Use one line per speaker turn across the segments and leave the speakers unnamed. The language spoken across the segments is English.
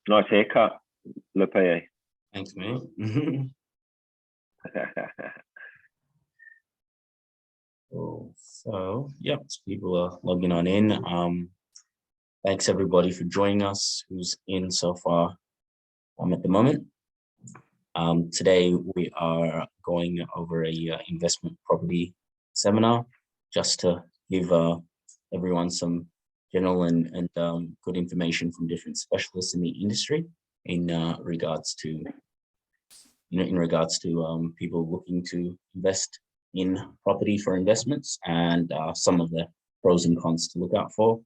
Nice haircut, Lopeye.
Thanks, mate. Cool. So, yep, people are logging on in. Thanks everybody for joining us who's in so far at the moment. Today we are going over a investment property seminar just to give everyone some general and good information from different specialists in the industry in regards to people looking to invest in property for investments and some of the pros and cons to look out for.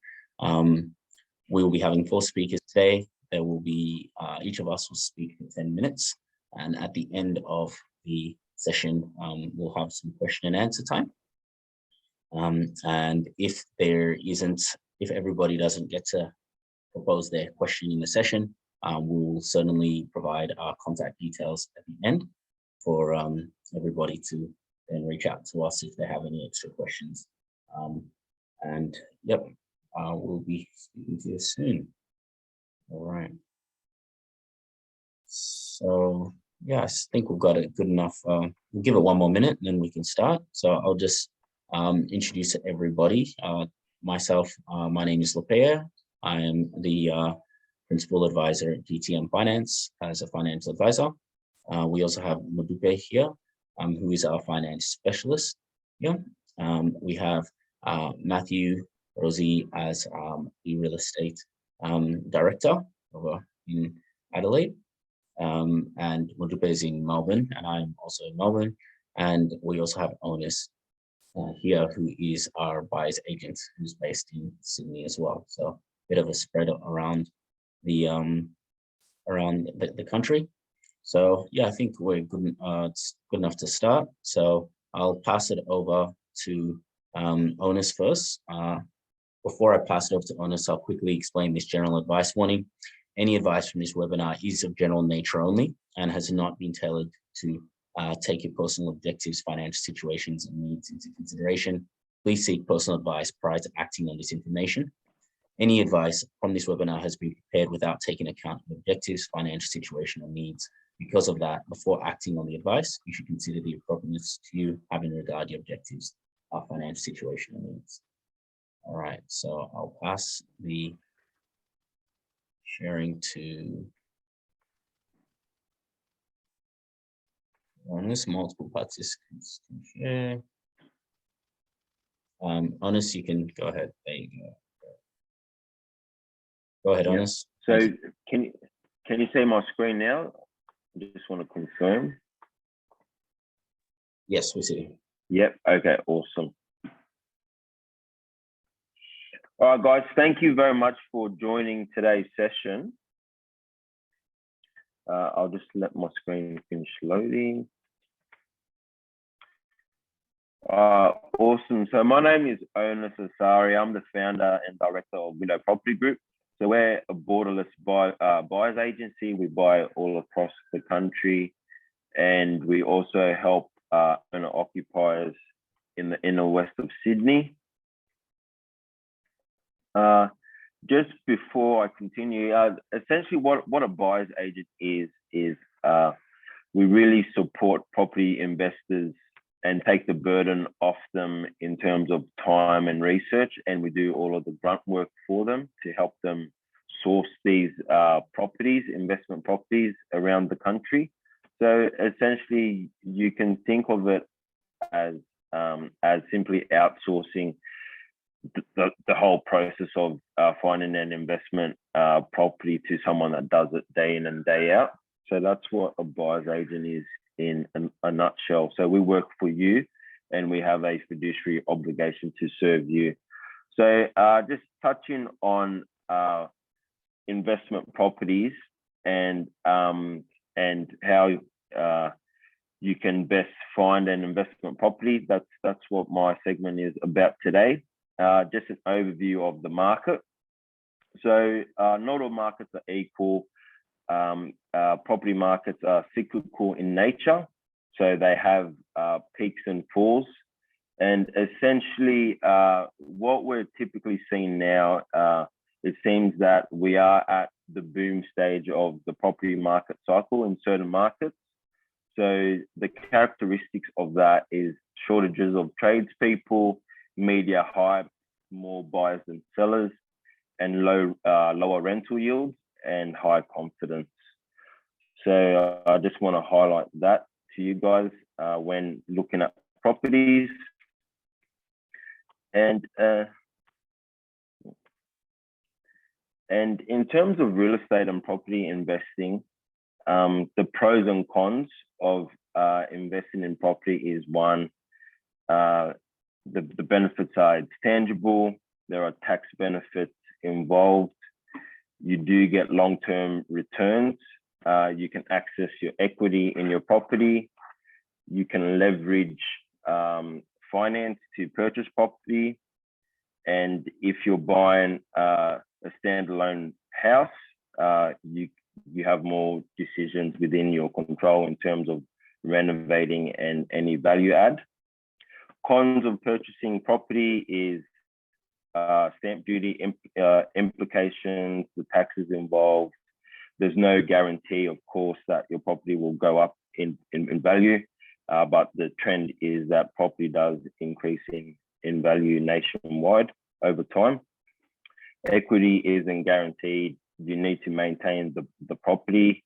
We will be having 4 speakers today. There will be, each of us will speak for 10 minutes. And at the end of the session, we'll have some question and answer time. And if everybody doesn't get to propose their question in the session, we will certainly provide our contact details at the end for everybody to then reach out to us if they have any extra questions. And yep, we'll be speaking to you soon. All right. So yeah, I think we've got it good enough. We'll give it 1 more minute and then we can start. So I'll just introduce everybody. Myself, my name is Lopeye. I am the principal advisor at GTM Finance as a financial advisor. We also have Modupe here, who is our finance specialist. Yeah. We have Matthew Rosie as the real estate director over in Adelaide. And Modupe is in Melbourne, and I'm also in Melbourne. And we also have Onis here, who is our buyer's agent, who's based in Sydney as well. So a bit of a spread around the country. So yeah, I think we're good. It's good enough to start. So I'll pass it over to Onis first. Before I pass it over to Onis, I'll quickly explain this general advice warning. Any advice from this webinar is of general nature only and has not been tailored to take your personal objectives, financial situations, and needs into consideration. Please seek personal advice prior to acting on this information. Any advice from this webinar has been prepared without taking account of objectives, financial situation, or needs. Because of that, before acting on the advice, you should consider the appropriateness to you having regard to your objectives, financial situation, and needs. All right, so I'll pass the sharing to Onis. Multiple participants can share. Onis, you can go ahead. There you go. Go ahead, Onis.
So can you see my screen now? I just want to confirm.
Yes, we see.
Yep. Okay. Awesome. All right, guys. Thank you very much for joining today's session. I'll just let my screen finish loading. Awesome. So my name is Onis Asari. I'm the founder and director of Widow Property Group. So we're a borderless buyers agency. We buy all across the country, and we also help owner occupiers in the inner west of Sydney. Just before I continue, essentially what a buyer's agent is we really support property investors and take the burden off them in terms of time and research, and we do all of the grunt work for them to help them source these properties, investment properties around the country. So essentially, you can think of it as simply outsourcing the whole process of finding an investment property to someone that does it day in and day out. So that's what a buyer's agent is in a nutshell. So we work for you, and we have a fiduciary obligation to serve you. So just touching on investment properties and how you can best find an investment property. That's what my segment is about today. Just an overview of the market. So not all markets are equal. Property markets are cyclical in nature, so they have peaks and falls. And essentially, what we're typically seeing now, it seems that we are at the boom stage of the property market cycle in certain markets. So the characteristics of that is shortages of tradespeople, media hype, more buyers than sellers, and lower rental yields and high confidence. So I just want to highlight that to you guys when looking at properties. And in terms of real estate and property investing, the pros and cons of investing in property is one, the benefits are it's tangible, there are tax benefits involved, you do get long-term returns, you can access your equity in your property, you can leverage finance to purchase property, and if you're buying a standalone house, you have more decisions within your control in terms of renovating and any value add. Cons of purchasing property is stamp duty implications, the taxes involved. There's no guarantee, of course, that your property will go up in value, but the trend is that property does increase in value nationwide over time. Equity isn't guaranteed. You need to maintain the property,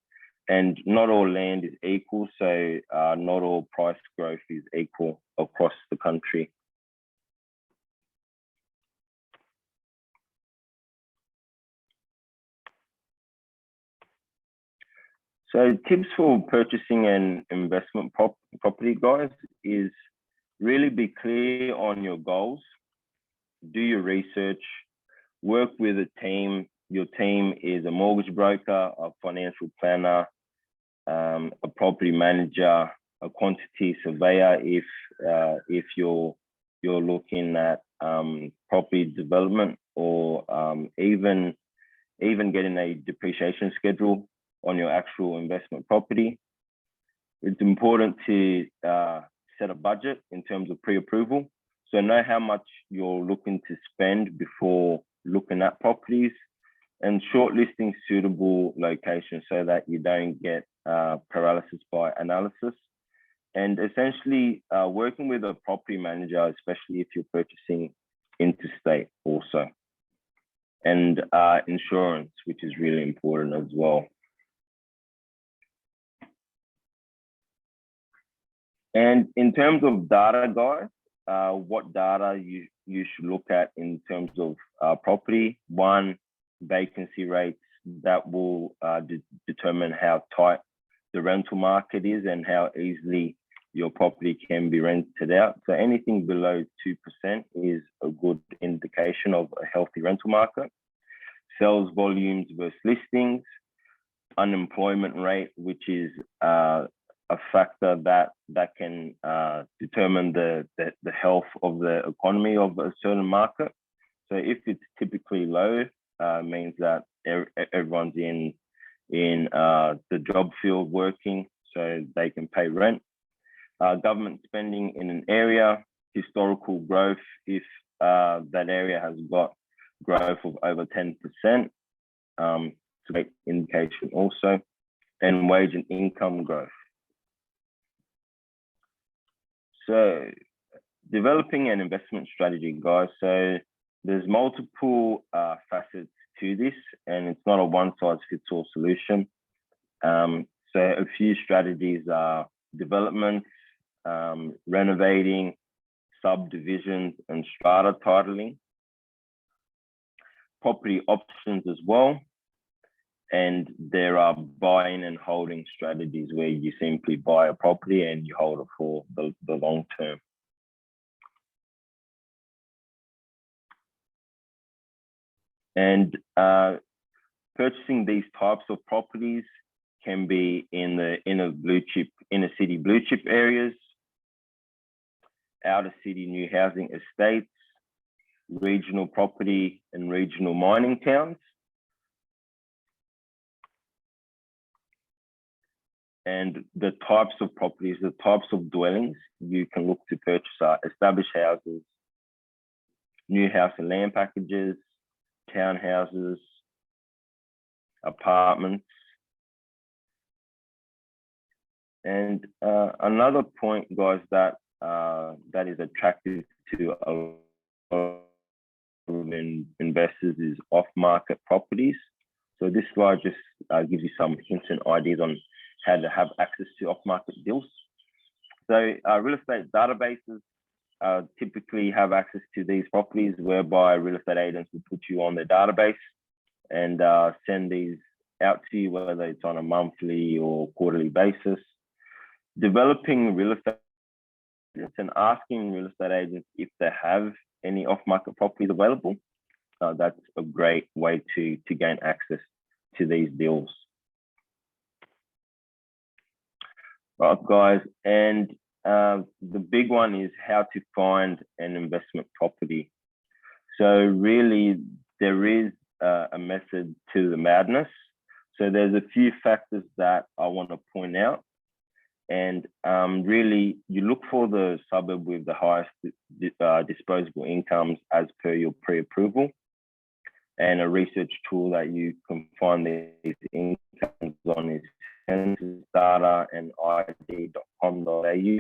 and not all land is equal, so not all price growth is equal across the country. So tips for purchasing an investment property, guys, is really be clear on your goals, do your research, work with a team. Your team is a mortgage broker, a financial planner, a property manager, a quantity surveyor if you're looking at property development, or even getting a depreciation schedule on your actual investment property. It's important to set a budget in terms of pre-approval. So know how much you're looking to spend before looking at properties, and shortlisting suitable locations so that you don't get paralysis by analysis. And essentially working with a property manager, especially if you're purchasing interstate also. And insurance, which is really important as well. And in terms of data, guys, what data you should look at in terms of property. One, vacancy rates. That will determine how tight the rental market is and how easily your property can be rented out. So anything below 2% is a good indication of a healthy rental market. Sales volumes versus listings, unemployment rate, which is a factor that can determine the health of the economy of a certain market. So if it's typically low, means that everyone's in the job field working, so they can pay rent. Government spending in an area, historical growth, if that area has got growth of over 10%, it's a great indication also, and wage and income growth. So developing an investment strategy, guys. So there's multiple facets to this, and it's not a one-size-fits-all solution. So a few strategies are development, renovating, subdivisions, and strata titling. Property options as well. And there are buying and holding strategies where you simply buy a property and you hold it for the long term. And purchasing these types of properties can be in the inner city blue chip areas, outer city new housing estates, regional property and regional mining towns. And the types of properties, the types of dwellings you can look to purchase are established houses, new house and land packages, townhouses, apartments. And another point, guys, that that is attractive to a lot of investors is off-market properties. So this slide just gives you some hints and ideas on how to have access to off-market deals. So real estate databases typically have access to these properties, whereby real estate agents will put you on their database and send these out to you, whether it's on a monthly or quarterly basis. Developing real estate agents and asking real estate agents if they have any off-market properties available. That's a great way to gain access to these deals. Right, guys, and the big one is how to find an investment property. So really, there is a method to the madness. So there's a few factors that I want to point out. And really, you look for the suburb with the highest disposable incomes as per your pre-approval. And a research tool that you can find these incomes on is census data and id.com.au.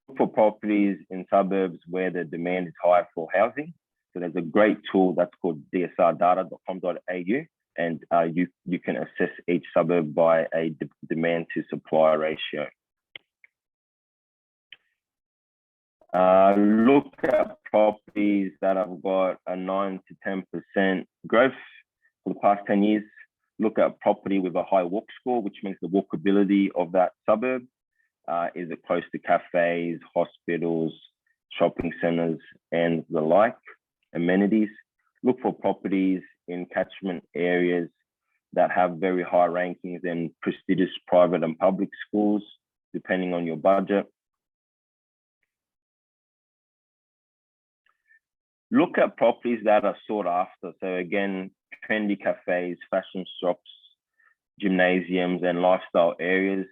Look for properties in suburbs where the demand is high for housing. So there's a great tool that's called dsrdata.com.au, and you can assess each suburb by a demand to supply ratio. Look at properties that have got a 9 to 10% growth for the past 10 years. Look at property with a high walk score, which means the walkability of that suburb. Is it close to cafes, hospitals, shopping centers, and the like, amenities? Look for properties in catchment areas that have very high rankings and prestigious private and public schools, depending on your budget. Look at properties that are sought after. So again, trendy cafes, fashion shops, gymnasiums, and lifestyle areas.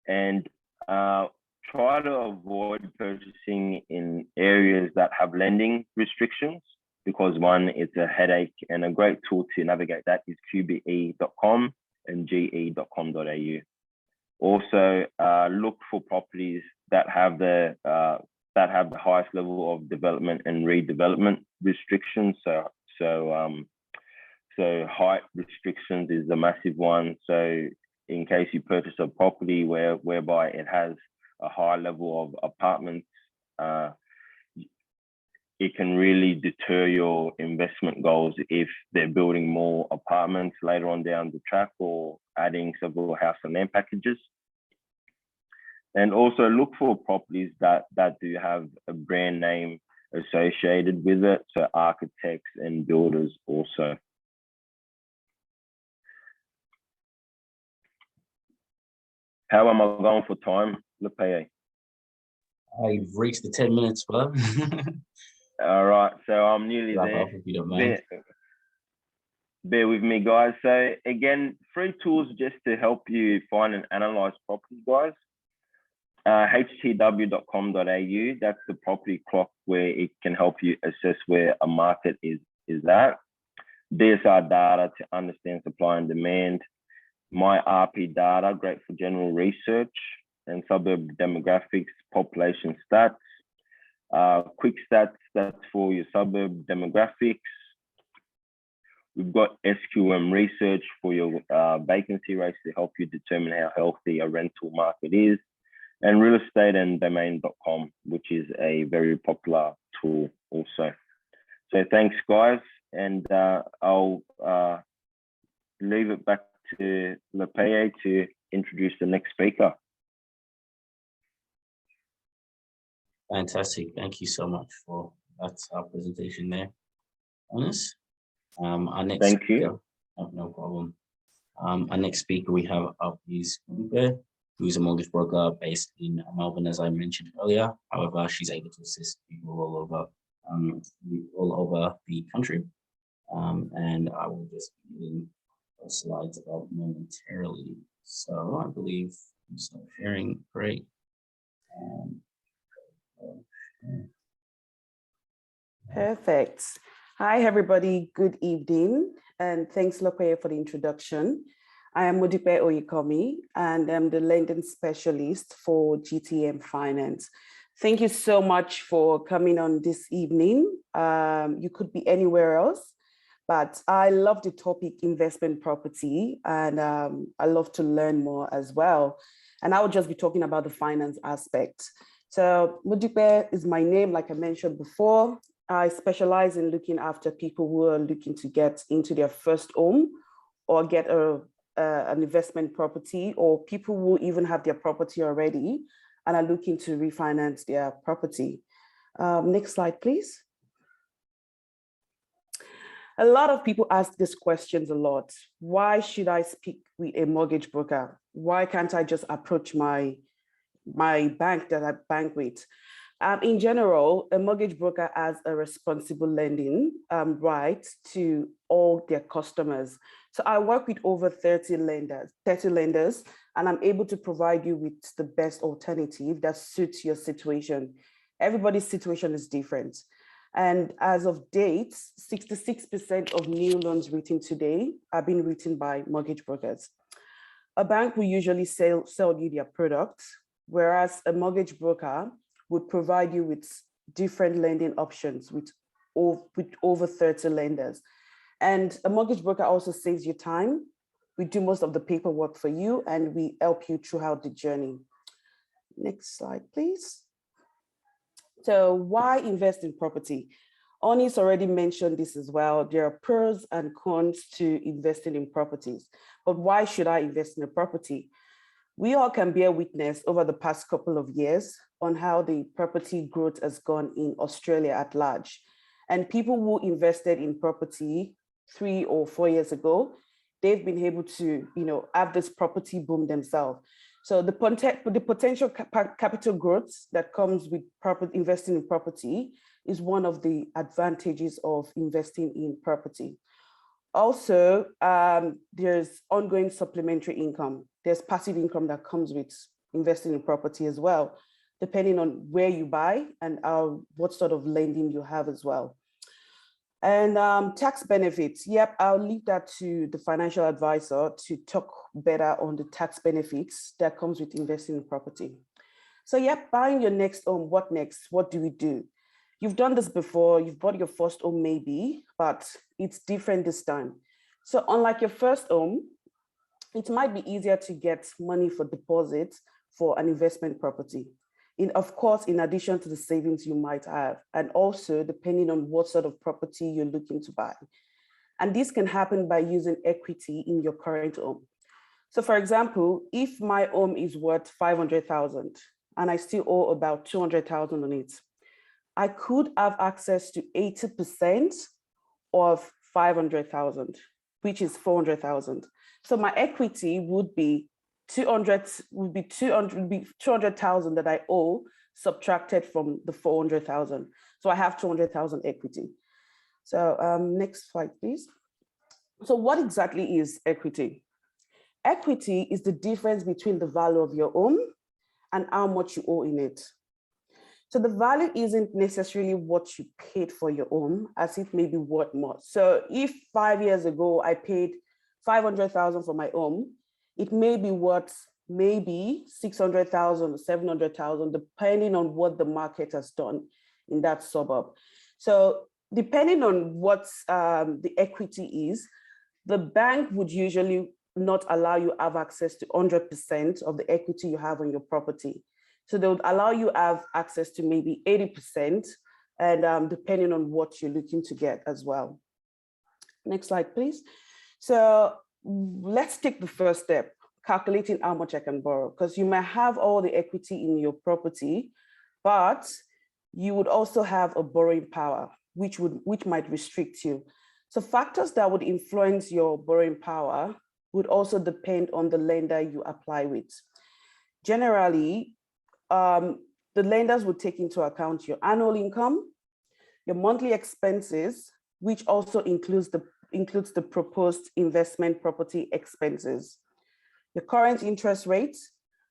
And try to avoid purchasing in areas that have lending restrictions, because one, it's a headache, and a great tool to navigate that is qbe.com and ge.com.au. Also, look for properties that have the highest level of development and redevelopment restrictions. So height restrictions is a massive one. So in case you purchase a property whereby it has a high level of apartments, it can really deter your investment goals if they're building more apartments later on down the track or adding several house and land packages. And also look for properties that do have a brand name associated with it, so architects and builders also. How am I going for time, Lopeye?
I've reached the 10 minutes, bro.
All right, so I'm nearly there.
If you don't mind.
Bear with me, guys. So again, free tools just to help you find and analyze properties, guys. htw.com.au, that's the property clock where it can help you assess where a market is at. DSR data to understand supply and demand. My RP data, great for general research, and suburb demographics, population stats. Quick stats, that's for your suburb demographics. We've got SQM research for your vacancy rates to help you determine how healthy a rental market is. And real estate and domain.com, which is a very popular tool also. So thanks, guys. And I'll leave it back to Lopeye to introduce the next speaker.
Fantastic. Thank you so much for that presentation there, Onis. Our next
Thank
speaker,
you.
oh, no problem. Our next speaker we have up is Modupe, who's a mortgage broker based in Melbourne, as I mentioned earlier. However, she's able to assist people all over the country. And I will just be in the slides up momentarily. So I believe I'm stop sharing. Great.
Perfect. Hi, everybody. Good evening. and thanks Lopeye for the introduction. I am Modupe Oyikomi, and I'm the lending specialist for GTM Finance. Thank you so much for coming on this evening. You could be anywhere else, but I love the topic investment property, and I love to learn more as well. And I will just be talking about the finance aspect. So Modupe is my name, like I mentioned before. I specialize in looking after people who are looking to get into their first home or get an investment property, or people who even have their property already and are looking to refinance their property. Next slide, please. A lot of people ask these questions a lot. Why should I speak with a mortgage broker? Why can't I just approach my bank that I bank with? In general, a mortgage broker has a responsible lending right to all their customers. So I work with over 30 lenders, and I'm able to provide you with the best alternative that suits your situation. Everybody's situation is different. And as of date, 66% of new loans written today are being written by mortgage brokers. A bank will usually sell you their products, whereas a mortgage broker would provide you with different lending options with over 30 lenders. And a mortgage broker also saves you time. We do most of the paperwork for you, and we help you throughout the journey. Next slide, please. So why invest in property? Onis already mentioned this as well. There are pros and cons to investing in properties, but why should I invest in a property? We all can bear witness over the past couple of years on how the property growth has gone in Australia at large. And people who invested in property 3 or 4 years ago, they've been able to, have this property boom themselves. So the potential capital growth that comes with investing in property is one of the advantages of investing in property. Also, there's ongoing supplementary income. There's passive income that comes with investing in property as well, depending on where you buy and what sort of lending you have as well. And tax benefits. Yep, I'll leave that to the financial advisor to talk better on the tax benefits that comes with investing in property. So yep, buying your next home, what next? What do we do? You've done this before, you've bought your first home maybe, but it's different this time. So unlike your first home, it might be easier to get money for deposits for an investment property. Of course, in addition to the savings you might have, and also depending on what sort of property you're looking to buy. And this can happen by using equity in your current home. So for example, if my home is worth 500,000 and I still owe about 200,000 on it, I could have access to 80% of 500,000, which is 400,000. So my equity would be 200,000 that I owe subtracted from the 400,000. So I have 200,000 equity. So next slide, please. So what exactly is equity? Equity is the difference between the value of your home and how much you owe in it. So the value isn't necessarily what you paid for your home, as it may be worth more. So if 5 years ago I paid 500,000 for my home, it may be worth maybe 600,000 or 700,000, depending on what the market has done in that suburb. So depending on what the equity is, the bank would usually not allow you have access to 100% of the equity you have on your property. So they would allow you have access to maybe 80%, and depending on what you're looking to get as well. Next slide, please. So let's take the first step, calculating how much I can borrow, because you might have all the equity in your property, but you would also have a borrowing power, which might restrict you. So factors that would influence your borrowing power would also depend on the lender you apply with. Generally, the lenders would take into account your annual income, your monthly expenses, which also includes the proposed investment property expenses, your current interest rate,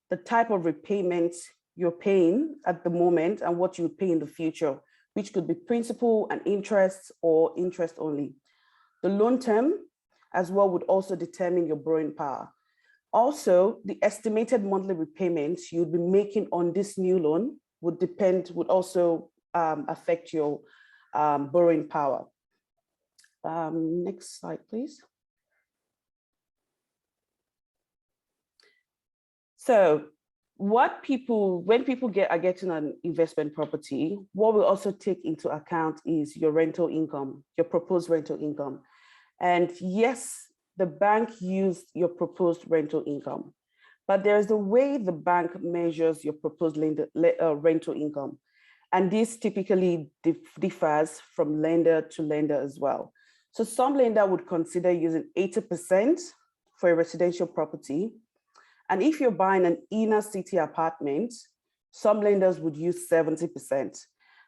the type of repayment you're paying at the moment and what you would pay in the future, which could be principal and interest or interest only, the loan term, as well would also determine your borrowing power. Also, the estimated monthly repayments you'd be making on this new loan would also affect your borrowing power. Next slide, please. So when people are getting an investment property, what we'll also take into account is your rental income, your proposed rental income. And yes, the bank used your proposed rental income, but there's a way the bank measures your proposed rental income. And this typically differs from lender to lender as well. So some lender would consider using 80% for a residential property. And if you're buying an inner city apartment, some lenders would use 70%.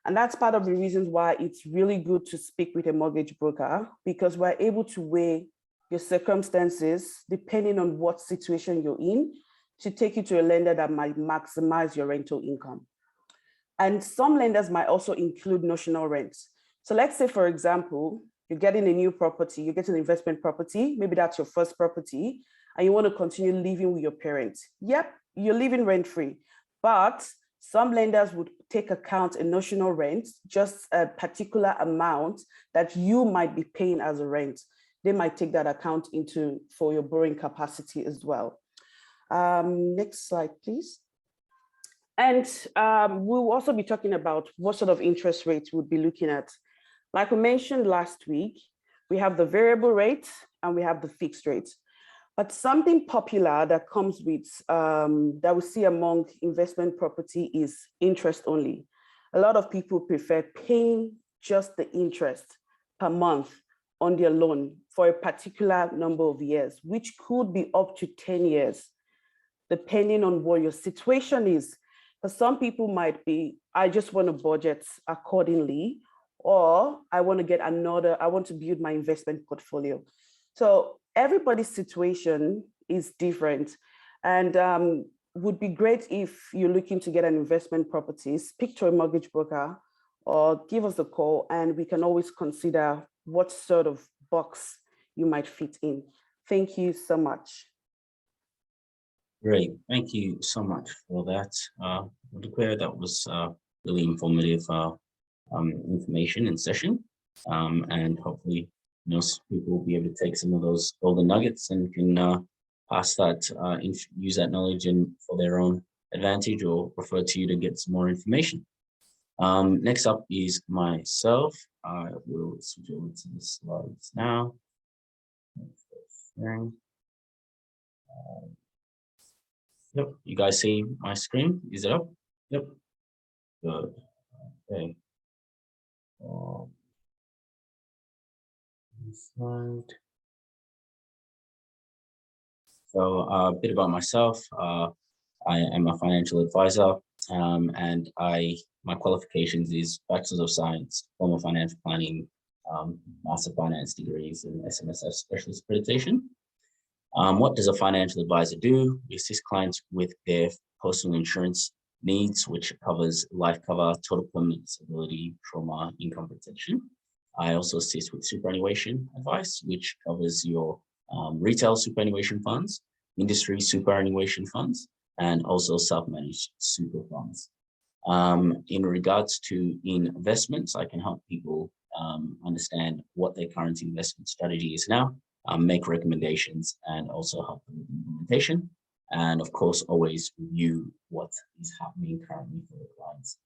And that's part of the reasons why it's really good to speak with a mortgage broker, because we're able to weigh your circumstances depending on what situation you're in to take you to a lender that might maximize your rental income. And some lenders might also include notional rents. So let's say, for example, you're getting a new property, you're getting an investment property, maybe that's your first property, and you want to continue living with your parents. Yep, you're living rent-free, but some lenders would take account a notional rent, just a particular amount that you might be paying as a rent. They might take that account for your borrowing capacity as well. Next slide, please. And we'll also be talking about what sort of interest rates we'll be looking at. Like we mentioned last week, we have the variable rate and we have the fixed rate. But something popular that comes with, that we see among investment property is interest only. A lot of people prefer paying just the interest per month on their loan for a particular number of years, which could be up to 10 years, depending on what your situation is. For some people might be, I just want to budget accordingly, or I want to build my investment portfolio. So everybody's situation is different, and would be great if you're looking to get an investment property, speak to a mortgage broker or give us a call, and we can always consider what sort of box you might fit in. Thank you so much.
Great, thank you so much for that. Modupe, that was really informative information and session, and hopefully most people will be able to take some of those golden nuggets and can pass that, use that knowledge for their own advantage, or refer to you to get some more information. Next up is myself. I will switch over to the slides now. Yep, you guys see my screen? Is it up? Yep. Good. Okay. Slide. So a bit about myself. I am a financial advisor, and my qualifications is Bachelor of Science, Diploma of Financial Planning, Master of Finance degrees, and SMSF Specialist Accreditation. What does a financial advisor do? We assist clients with their personal insurance needs, which covers life cover, total permanent disability, trauma, income protection. I also assist with superannuation advice, which covers your retail superannuation funds, industry superannuation funds, and also self-managed super funds. In regards to investments, I can help people understand what their current investment strategy is now, make recommendations, and also help them with implementation. And of course, always review what is happening currently for the client's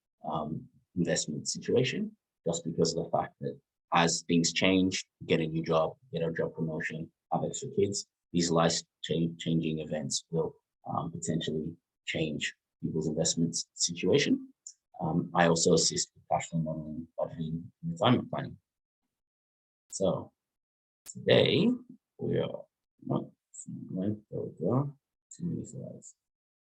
investment situation, just because of the fact that as things change, get a new job, get a job promotion, have extra kids, these life-changing events will potentially change people's investment situation. I also assist with cash flow modeling, budgeting, and retirement planning. So today we are not going. There we go. Too many slides.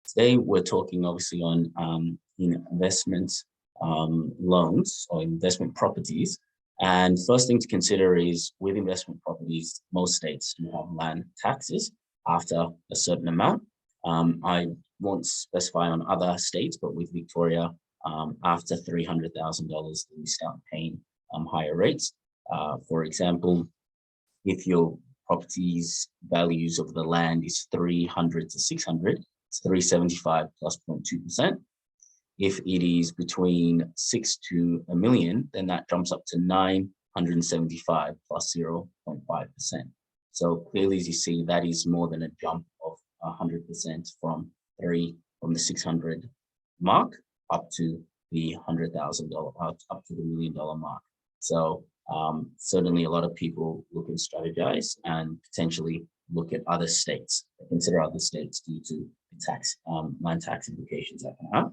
Today we're talking obviously on investment loans or investment properties. And first thing to consider is with investment properties, most states do have land taxes after a certain amount. I won't specify on other states, but with Victoria, after $300,000, we start paying higher rates. For example, if you're properties values of the land is 300 to 600, it's 375 plus 0.2%. If it is between 6 to a million, then that jumps up to 975 plus 0.5%. So clearly, as you see, that is more than a jump of 100% from the 600 mark up to the $100,000, up to the $1 million mark. So certainly a lot of people look and strategize and potentially look at other states, consider other states due to the tax, land tax implications that can have.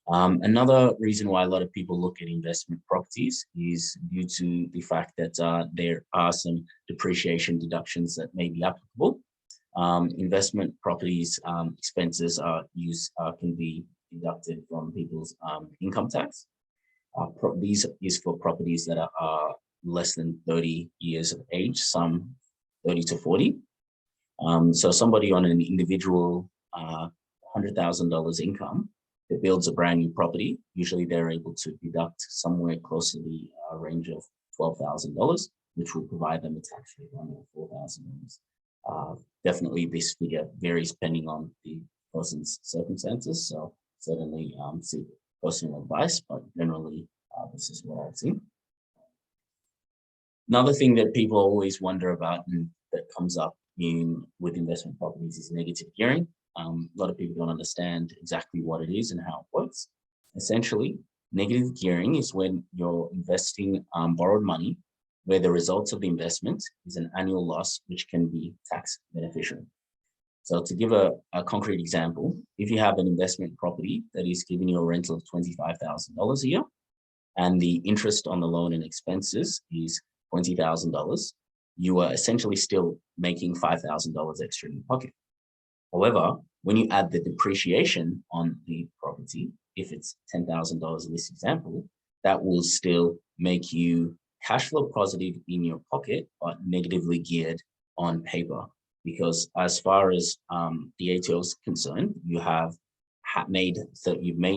Another reason why a lot of people look at investment properties is due to the fact that there are some depreciation deductions that may be applicable. Investment properties expenses can be deducted from people's income tax. These is for properties that are less than 30 years of age, some 30 to 40. So somebody on an individual $100,000 income that builds a brand new property, usually they're able to deduct somewhere close to the range of $12,000, which will provide them a tax refund of $4,000. Definitely this figure varies depending on the person's circumstances. So certainly seek personal advice, but generally this is what I've seen. Another thing that people always wonder about and that comes up with investment properties is negative gearing. A lot of people don't understand exactly what it is and how it works. Essentially, negative gearing is when you're investing borrowed money where the results of the investment is an annual loss, which can be tax beneficial. So to give a concrete example, if you have an investment property that is giving you a rental of $25,000 a year, and the interest on the loan and expenses is $20,000, you are essentially still making $5,000 extra in your pocket. However, when you add the depreciation on the property, if it's $10,000 in this example, that will still make you cash flow positive in your pocket, but negatively geared on paper. Because as far as the ATO is concerned, you've made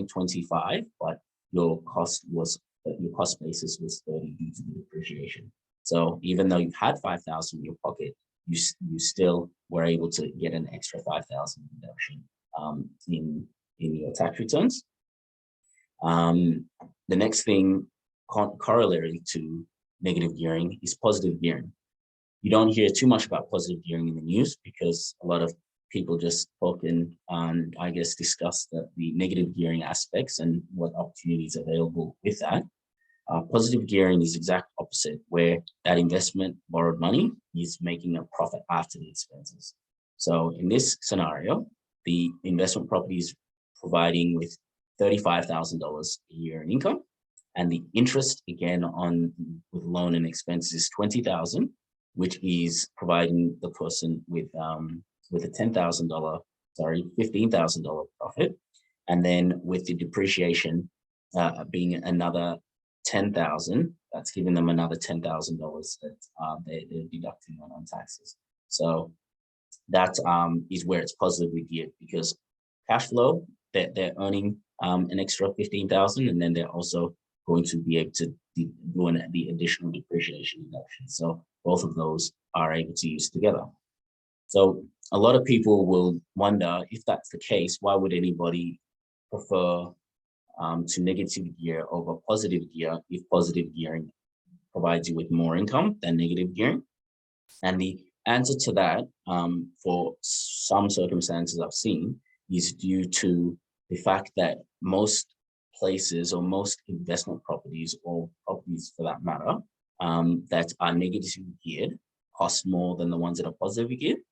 25, but your cost basis was 30 due to the depreciation. So even though you've had 5,000 in your pocket, you still were able to get an extra 5,000 deduction in your tax returns. The next thing corollary to negative gearing is positive gearing. You don't hear too much about positive gearing in the news because a lot of people just talk and I guess discuss the negative gearing aspects and what opportunities are available with that. Positive gearing is exact opposite, where that investment borrowed money is making a profit after the expenses. So in this scenario, the investment property is providing with $35,000 a year in income, and the interest again with loan and expenses is $20,000, which is providing the person with a $15,000 profit, and then with the depreciation being another $10,000, that's giving them another $10,000 that they're deducting on taxes. So that is where it's positively geared, because cash flow, they're earning an extra $15,000, and then they're also going to be able to do the additional depreciation deduction. So both of those are able to use together. So a lot of people will wonder, if that's the case, why would anybody prefer to negative gear over positive gear if positive gearing provides you with more income than negative gearing? And the answer to that, for some circumstances I've seen, is due to the fact that most places or most investment properties, or properties for that matter, that are negatively geared cost more than the ones that are positively geared.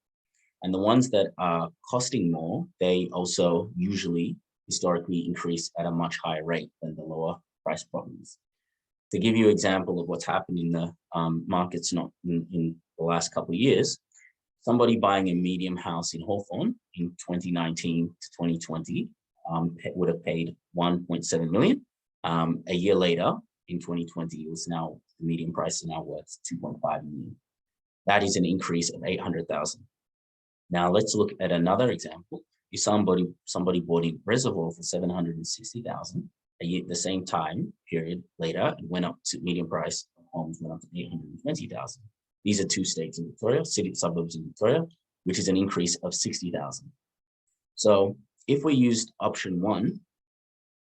And the ones that are costing more, they also usually historically increase at a much higher rate than the lower price properties. To give you an example of what's happened in the markets in the last couple of years, somebody buying a medium house in Hawthorne in 2019 to 2020 would have paid 1.7 million. A year later, in 2020, the median price is now worth 2.5 million. That is an increase of 800,000. Now let's look at another example. If somebody bought a reservoir for 760,000, the same time period later, it went up to median price of homes went up to 820,000. These are 2 states in Victoria, city suburbs in Victoria, which is an increase of 60,000. So if we used option 1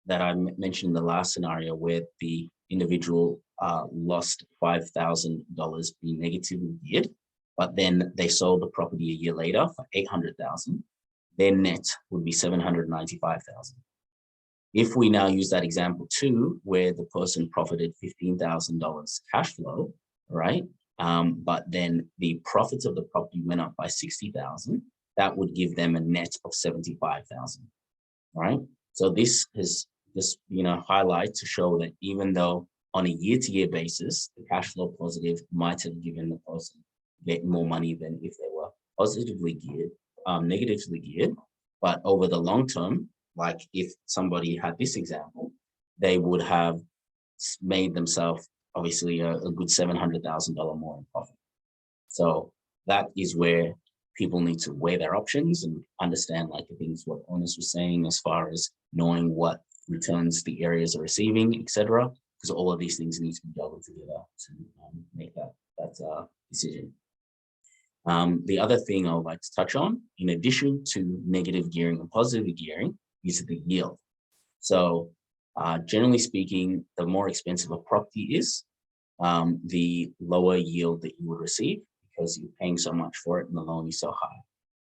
that I mentioned in the last scenario, where the individual lost $5,000 being negatively geared, but then they sold the property a year later for 800,000, their net would be 795,000. If we now use that example 2, where the person profited $15,000 cash flow, right? But then the profits of the property went up by 60,000, that would give them a net of 75,000, right? So this is just, highlight to show that even though on a year-to-year basis, the cash flow positive might have given the person more money than if they were positively geared, negatively geared, but over the long term, like if somebody had this example, they would have made themselves obviously a good $700,000 more in profit. So that is where people need to weigh their options and understand, like the things what Onis was saying, as far as knowing what returns the areas are receiving, etc. Because all of these things need to be juggled together to make that decision. The other thing I would like to touch on, in addition to negative gearing and positive gearing, is the yield. So generally speaking, the more expensive a property is, the lower yield that you will receive, because you're paying so much for it and the loan is so high,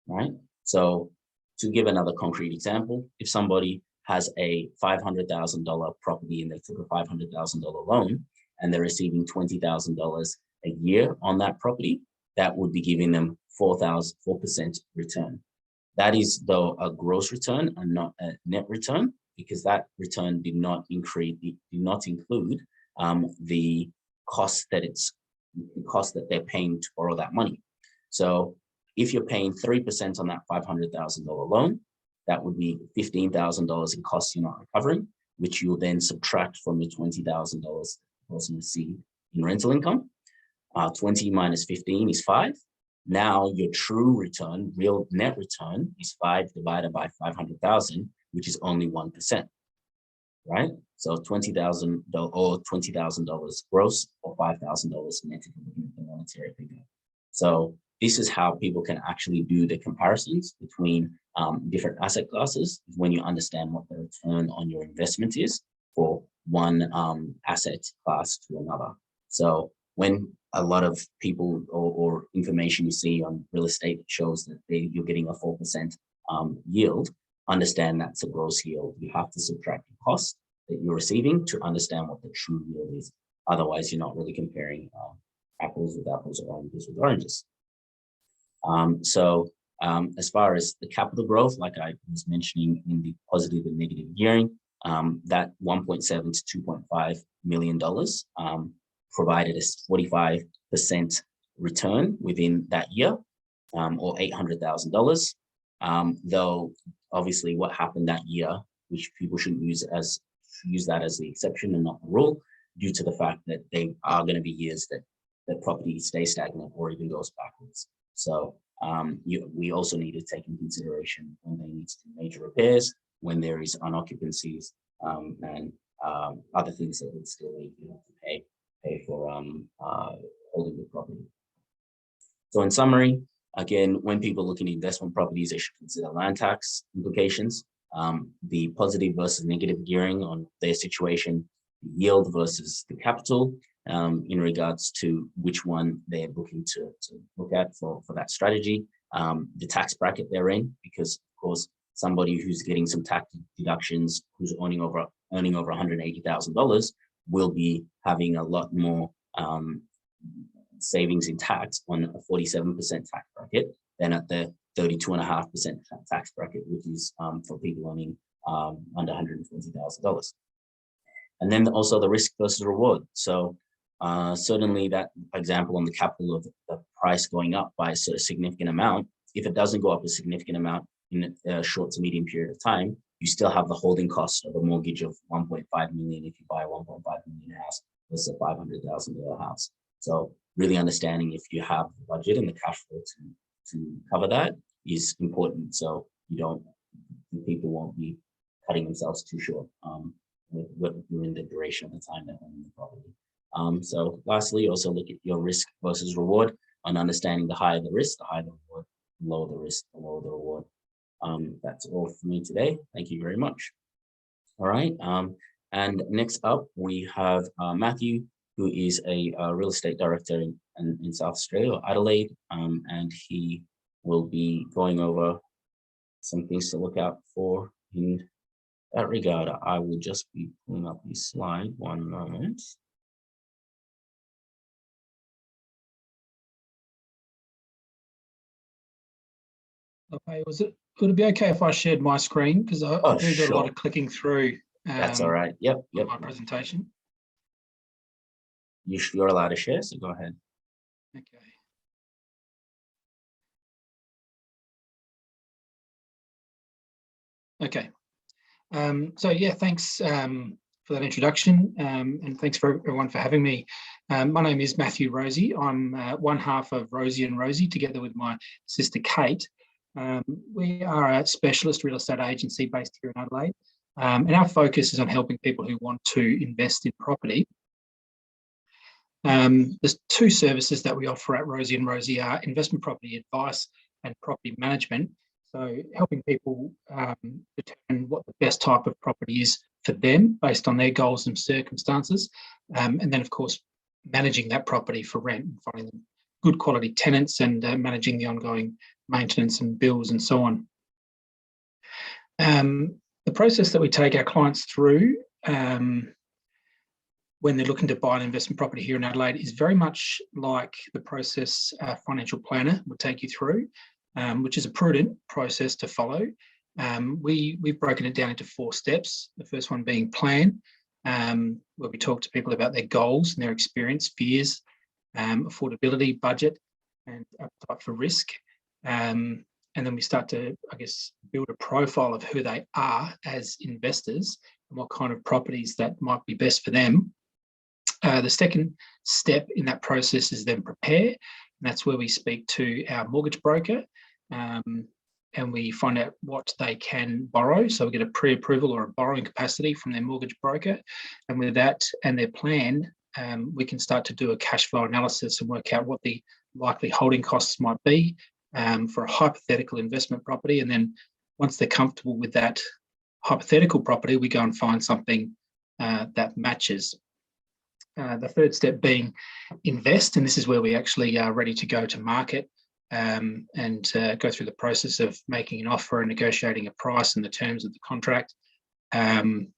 right? So to give another concrete example, if somebody has a $500,000 property and they took a $500,000 loan and they're receiving $20,000 a year on that property, that would be giving them 4% return. That is, though, a gross return and not a net return, because that return did not include the cost that they're paying to borrow that money. So if you're paying 3% on that $500,000 loan, that would be $15,000 in costs you're not recovering, which you'll then subtract from the $20,000 the person received in rental income. 20 minus 15 is 5. Now your true return, real net return, is 5 divided by 500,000, which is only 1%, right? So $20,000 or $20,000 gross, or $5,000 net, if you're looking at the monetary figure. So this is how people can actually do the comparisons between different asset classes, when you understand what the return on your investment is for one asset class to another. So when a lot of people or information you see on real estate that shows that you're getting a 4% yield, understand that's a gross yield. You have to subtract the cost that you're receiving to understand what the true yield is. Otherwise, you're not really comparing apples with apples or oranges with oranges. As far as the capital growth, like I was mentioning in the positive and negative gearing, that $1.7 to $2.5 million provided us 45% return within that year, or $800,000. Though obviously what happened that year, which people shouldn't use that as the exception and not the rule, due to the fact that they are going to be years that the property stays stagnant or even goes backwards. So we also need to take in consideration when they need to do major repairs, when there is unoccupancies, and other things that would still need to pay for holding the property. So in summary, again, when people look into investment properties, they should consider land tax implications, the positive versus negative gearing on their situation, yield versus the capital, in regards to which one they're looking to look at for that strategy, the tax bracket they're in, because of course, somebody who's getting some tax deductions, who's earning over $180,000, will be having a lot more savings in tax on a 47% tax bracket than at the 32.5% tax bracket, which is for people earning under $120,000. And then also the risk versus reward. So certainly that example on the capital of the price going up by a significant amount, if it doesn't go up a significant amount in a short to medium period of time, you still have the holding cost of a mortgage of $1.5 million if you buy a $1.5 million house versus a $500,000 house. So really understanding if you have the budget and the cash flow to cover that is important. So people won't be cutting themselves too short during the duration of the time they're owning the property. So lastly, also look at your risk versus reward on understanding the higher the risk, the higher the reward, the lower the risk, the lower the reward. That's all for me today. Thank you very much. All right. And next up, we have Matthew, who is a real estate director in South Australia, Adelaide, and he will be going over some things to look out for in that regard. I will just be pulling up his slide. One moment.
Okay, would it be okay if I shared my screen? Because I do got a lot of clicking through.
That's all right. Yep.
My presentation.
You're allowed to share, so go ahead.
Okay. Okay. So yeah, thanks for that introduction, and thanks for everyone for having me. My name is Matthew Rosie. I'm one half of Rosie and Rosie, together with my sister Kate. We are a specialist real estate agency based here in Adelaide, and our focus is on helping people who want to invest in property. There's two services that we offer at Rosie and Rosie are investment property advice and property management. So helping people determine what the best type of property is for them based on their goals and circumstances. And then, of course, managing that property for rent and finding them good quality tenants and managing the ongoing maintenance and bills and so on. The process that we take our clients through when they're looking to buy an investment property here in Adelaide is very much like the process a financial planner would take you through, which is a prudent process to follow. We've broken it down into 4 steps. The first one being plan, where we talk to people about their goals and their experience, fears, affordability, budget, and appetite for risk. And then we start to, I guess, build a profile of who they are as investors and what kind of properties that might be best for them. The second step in that process is then prepare, and that's where we speak to our mortgage broker and we find out what they can borrow. So we get a pre-approval or a borrowing capacity from their mortgage broker, and with that and their plan, we can start to do a cash flow analysis and work out what the likely holding costs might be for a hypothetical investment property. And then once they're comfortable with that hypothetical property, we go and find something that matches. The third step being invest, and this is where we actually are ready to go to market and go through the process of making an offer and negotiating a price and the terms of the contract, and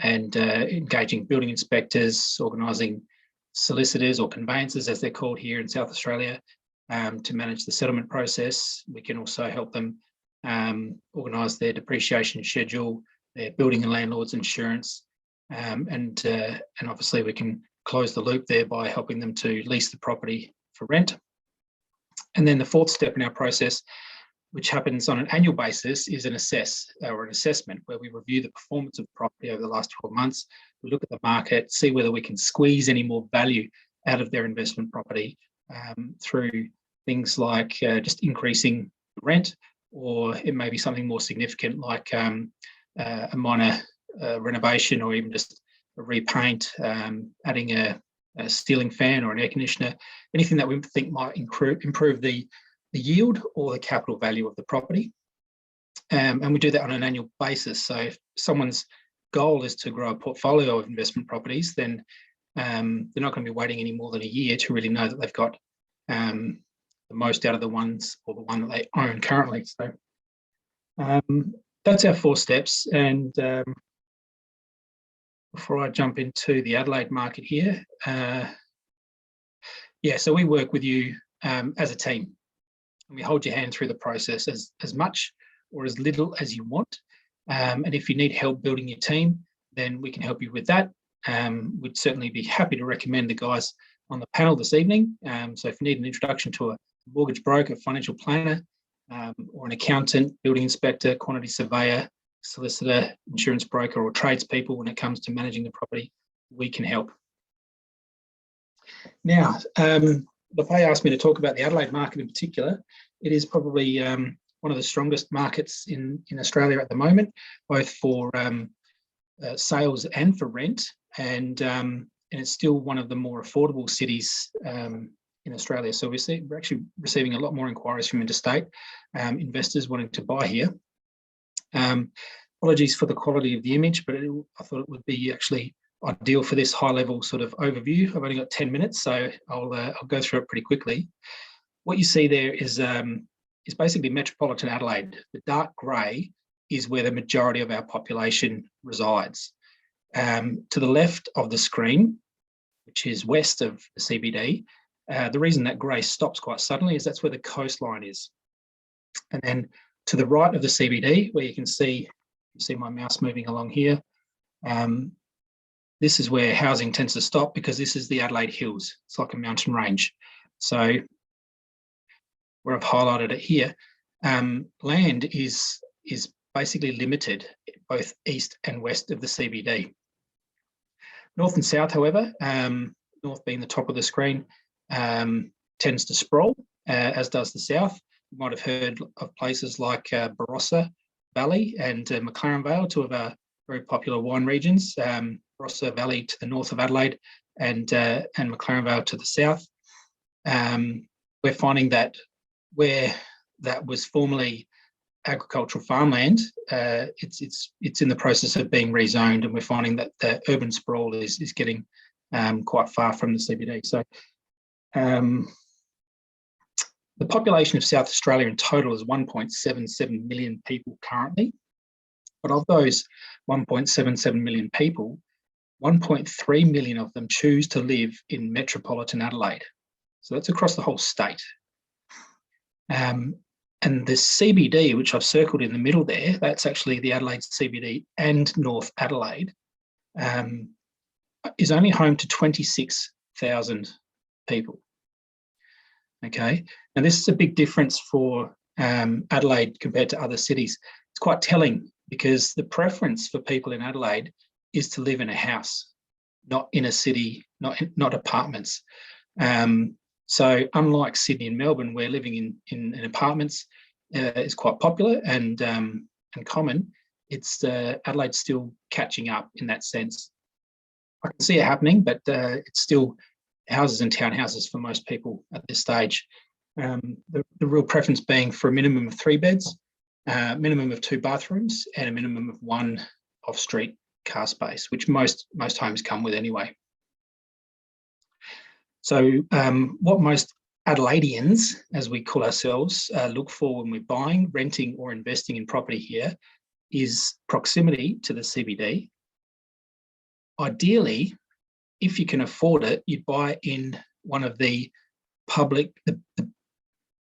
engaging building inspectors, organising solicitors or conveyancers, as they're called here in South Australia, to manage the settlement process. We can also help them organise their depreciation schedule, their building and landlord's insurance, and obviously we can close the loop there by helping them to lease the property for rent. And then the fourth step in our process, which happens on an annual basis, is an assessment where we review the performance of the property over the last 12 months. We look at the market, see whether we can squeeze any more value out of their investment property through things like just increasing the rent, or it may be something more significant like a minor renovation, or even just a repaint, adding a ceiling fan or an air conditioner, anything that we think might improve the yield or the capital value of the property. And we do that on an annual basis. So if someone's goal is to grow a portfolio of investment properties, then they're not going to be waiting any more than a year to really know that they've got the most out of the ones, or the one that they own currently. So that's our 4 steps. And before I jump into the Adelaide market here, so we work with you as a team, and we hold your hand through the process as much or as little as you want. And if you need help building your team, then we can help you with that. We'd certainly be happy to recommend the guys on the panel this evening. So if you need an introduction to a mortgage broker, financial planner, or an accountant, building inspector, quantity surveyor, solicitor, insurance broker, or tradespeople when it comes to managing the property, we can help. Now, Lopeye asked me to talk about the Adelaide market in particular. It is probably one of the strongest markets in Australia at the moment, both for sales and for rent. And it's still one of the more affordable cities in Australia. So we're actually receiving a lot more inquiries from interstate investors wanting to buy here. Apologies for the quality of the image, but I thought it would be actually ideal for this high-level sort of overview. I've only got 10 minutes, so I'll go through it pretty quickly. What you see there is basically metropolitan Adelaide. The dark grey is where the majority of our population resides. To the left of the screen, which is west of the CBD, the reason that grey stops quite suddenly is that's where the coastline is. And then to the right of the CBD, where you see my mouse moving along here, this is where housing tends to stop because this is the Adelaide Hills. It's like a mountain range. So where I've highlighted it here, land is basically limited both east and west of the CBD. North and south, however, north being the top of the screen, tends to sprawl, as does the south. You might have heard of places like Barossa Valley and McLaren Vale, two of our very popular wine regions. Barossa Valley to the north of Adelaide and McLaren Vale to the south. We're finding that where that was formerly agricultural farmland, it's in the process of being rezoned, and we're finding that the urban sprawl is getting quite far from the CBD. So the population of South Australia in total is 1.77 million people currently, but of those 1.77 million people, 1.3 million of them choose to live in metropolitan Adelaide. So that's across the whole state. And the CBD, which I've circled in the middle there, that's actually the Adelaide CBD and North Adelaide, is only home to 26,000 people. Okay, and this is a big difference for Adelaide compared to other cities. It's quite telling because the preference for people in Adelaide is to live in a house, not in a city, not apartments. So unlike Sydney and Melbourne, where living in apartments is quite popular and common, it's Adelaide's still catching up in that sense. I can see it happening, but it's still houses and townhouses for most people at this stage. The real preference being for a minimum of 3 beds, minimum of 2 bathrooms, and a minimum of 1 off-street car space, which most homes come with anyway. So what most Adelaideans, as we call ourselves, look for when we're buying, renting, or investing in property here is proximity to the CBD. Ideally, if you can afford it, you'd buy in one of the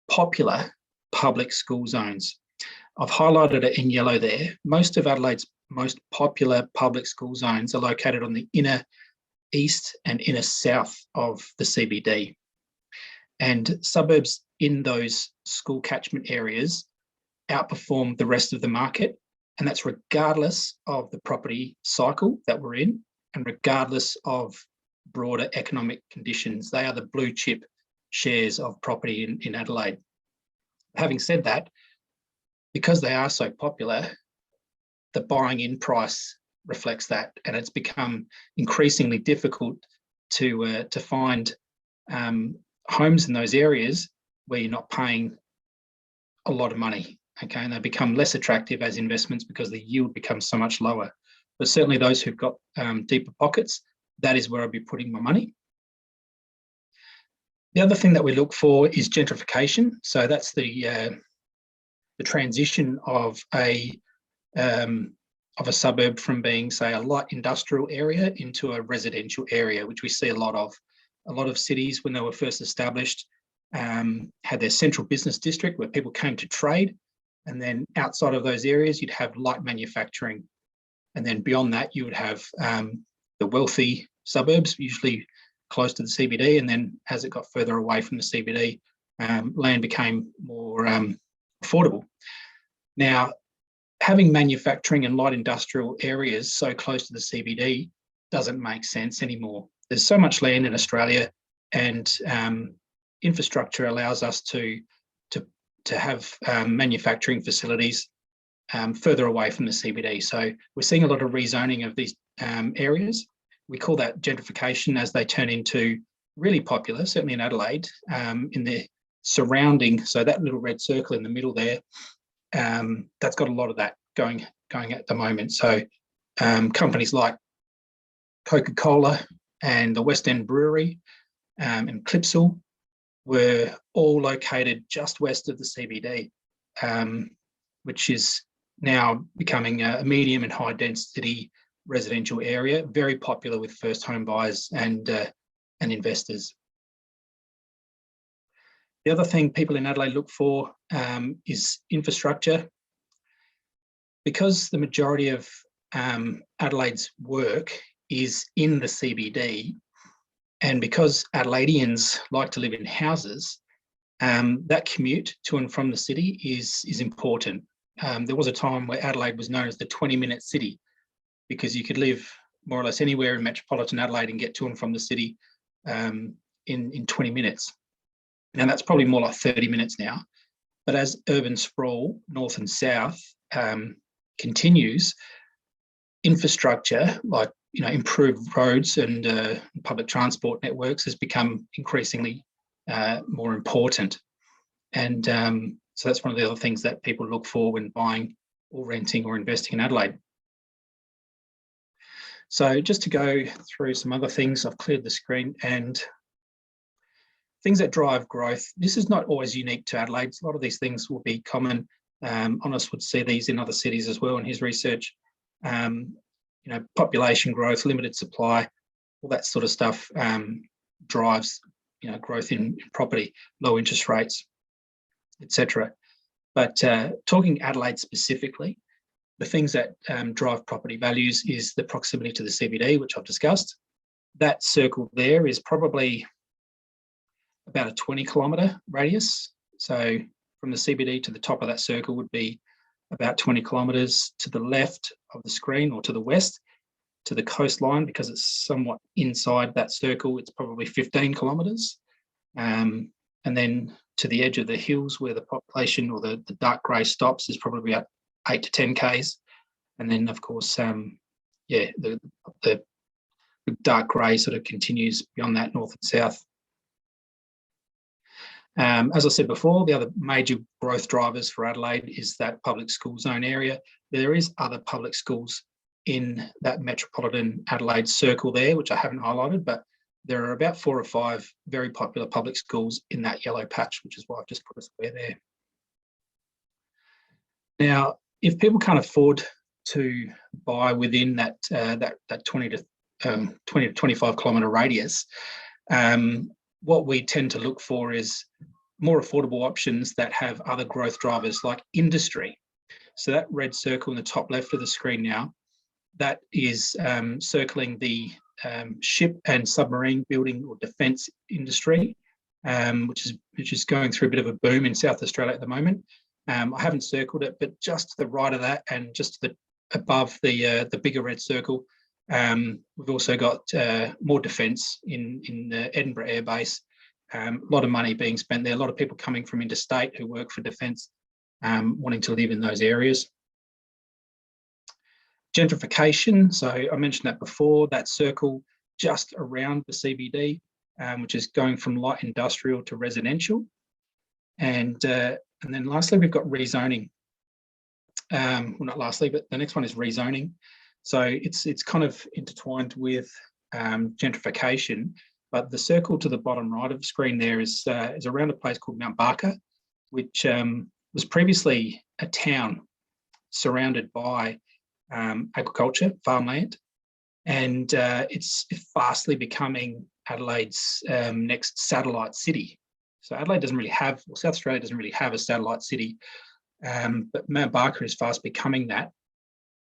popular public school zones. I've highlighted it in yellow there. Most of Adelaide's most popular public school zones are located on the inner east and inner south of the CBD. And suburbs in those school catchment areas outperform the rest of the market. And that's regardless of the property cycle that we're in and regardless of broader economic conditions. They are the blue chip shares of property in Adelaide. Having said that, because they are so popular, the buying in price reflects that, and it's become increasingly difficult to find homes in those areas where you're not paying a lot of money. Okay, and they become less attractive as investments because the yield becomes so much lower. But certainly those who've got deeper pockets, that is where I'll be putting my money. The other thing that we look for is gentrification. So that's the transition of a suburb from being, say, a light industrial area into a residential area, which we see a lot of. A lot of cities, when they were first established, had their central business district where people came to trade. And then outside of those areas, you'd have light manufacturing. And then beyond that, you would have the wealthy suburbs, usually close to the CBD. And then as it got further away from the CBD, land became more affordable. Now, having manufacturing and light industrial areas so close to the CBD doesn't make sense anymore. There's so much land in Australia, and infrastructure allows us to have manufacturing facilities further away from the CBD. So we're seeing a lot of rezoning of these areas, we call that gentrification as they turn into really popular, certainly in Adelaide, in the surrounding. So that little red circle in the middle there, that's got a lot of that going at the moment. So companies like Coca-Cola and the West End Brewery and Clipsal were all located just west of the CBD, which is now becoming a medium and high density residential area, very popular with first home buyers and investors. The other thing people in Adelaide look for is infrastructure. Because the majority of Adelaide's work is in the CBD, and because Adelaideans like to live in houses, that commute to and from the city is important. There was a time where Adelaide was known as the 20-minute city, because you could live more or less anywhere in metropolitan Adelaide and get to and from the city in 20 minutes. Now that's probably more like 30 minutes now. But as urban sprawl, north and south, continues, infrastructure like improved roads and public transport networks has become increasingly more important. And so that's one of the other things that people look for when buying or renting or investing in Adelaide. So just to go through some other things, I've cleared the screen, and things that drive growth. This is not always unique to Adelaide. A lot of these things will be common. Onis would see these in other cities as well in his research. Population growth, limited supply, all that sort of stuff drives growth in property, low interest rates, etc. But talking Adelaide specifically, the things that drive property values is the proximity to the CBD, which I've discussed. That circle there is probably about a 20-kilometre radius. So from the CBD to the top of that circle would be about 20 kilometres. To the left of the screen, or to the west, to the coastline, because it's somewhat inside that circle, it's probably 15 kilometres. And then to the edge of the hills where the population or the dark grey stops is probably about 8 to 10 k's. And then, of course, the dark grey sort of continues beyond that, north and south. As I said before, the other major growth drivers for Adelaide is that public school zone area. There is other public schools in that metropolitan Adelaide circle there, which I haven't highlighted, but there are about 4 or 5 very popular public schools in that yellow patch, which is why I've just put a square there. Now, if people can't afford to buy within that 20 to 25 kilometre radius, what we tend to look for is more affordable options that have other growth drivers like industry. So that red circle in the top left of the screen now, that is circling the ship and submarine building or defence industry, which is going through a bit of a boom in South Australia at the moment. I haven't circled it, but just to the right of that and just above the bigger red circle, we've also got more defence in the Edinburgh Air Base. A lot of money being spent there, a lot of people coming from interstate who work for defence, wanting to live in those areas. Gentrification, so I mentioned that before, that circle just around the CBD, which is going from light industrial to residential. And then lastly, we've got rezoning. Well, not lastly, but the next one is rezoning. So it's kind of intertwined with gentrification, but the circle to the bottom right of the screen there is around a place called Mount Barker, which was previously a town surrounded by agriculture, farmland, and it's fastly becoming Adelaide's next satellite city. So Adelaide doesn't really have, or South Australia doesn't really have a satellite city, but Mount Barker is fast becoming that.